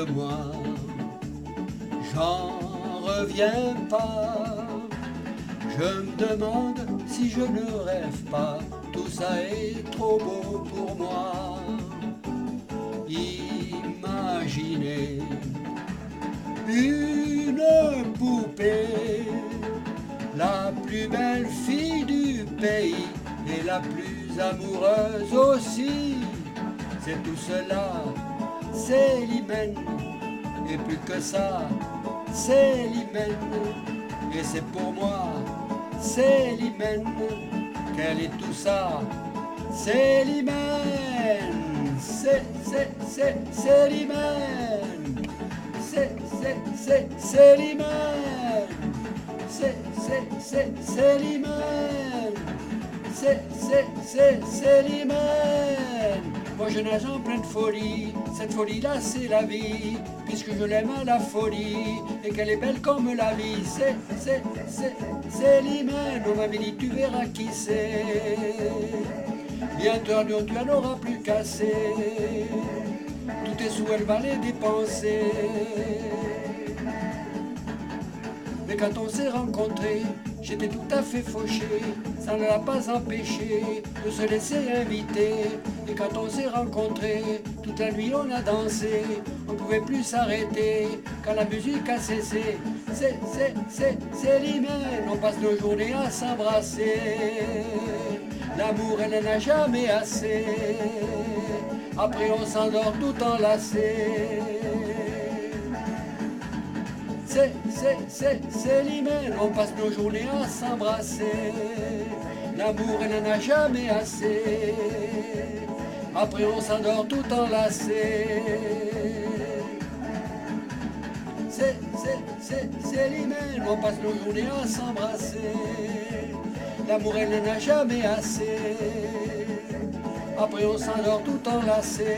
de moi. J'en reviens pas. Je me demande si je ne rêve pas. Tout ça est trop beau pour moi. Imaginez une poupée, la plus belle fille du pays et la plus amoureuse aussi. C'est tout cela, c'est l'hymen, et plus que ça, c'est l'hymen. Et c'est pour moi, c'est l'hymen, qu'elle est tout ça, c'est l'hymen, c'est l'hymen, c'est l'hymen, c'est l'hymen, c'est l'hymen. Moi je nage en pleine folie, cette folie-là c'est la vie, puisque je l'aime à la folie, et qu'elle est belle comme la vie. C'est l'hymen, on m'avait dit tu verras qui c'est. Bientôt tu n'en auras plus qu'assez, tous tes sous elle va les dépenser. Mais quand on s'est rencontrés, j'étais tout à fait fauché, ça ne l'a pas empêché de se laisser inviter. Et quand on s'est rencontrés, toute la nuit on a dansé, on ne pouvait plus s'arrêter quand la musique a cessé. C'est l'hymen, on passe nos journées à s'embrasser. L'amour elle n'en a jamais assez, après on s'endort tout enlacé. C'est l'hymen, on passe nos journées à s'embrasser. L'amour elle n'en a jamais assez, après on s'endort tout enlacé. C'est l'hymen, on passe nos journées à s'embrasser. L'amour elle n'en a jamais assez, après on s'endort tout enlacé.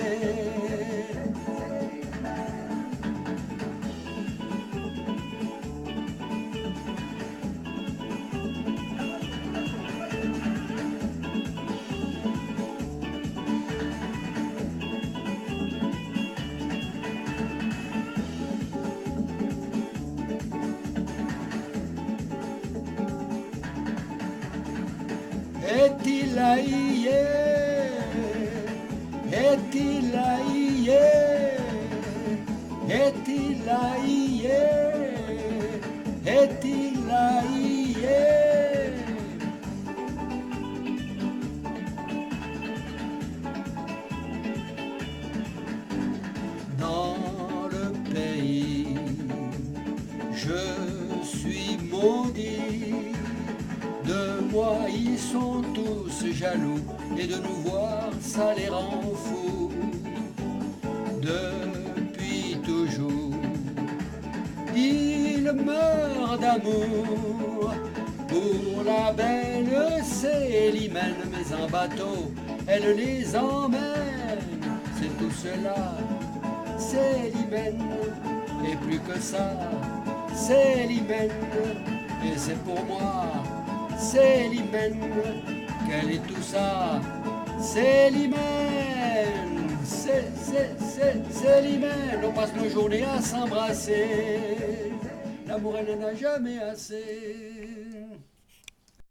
Est-il là hier? Est-il là hier? Est-il là hier? Est-il là hier? Dans le pays, je suis maudit. De moi ils sont tous jaloux, et de nous voir ça les rend fous. Depuis toujours ils meurent d'amour pour la belle Célimène, mais en bateau elle les emmène. C'est tout cela, Célimène, et plus que ça, Célimène. Et c'est pour moi, c'est l'hymen, qu'elle est tout ça, c'est l'hymen, c'est l'hymen, on passe nos journées à s'embrasser, l'amour elle n'en a jamais assez.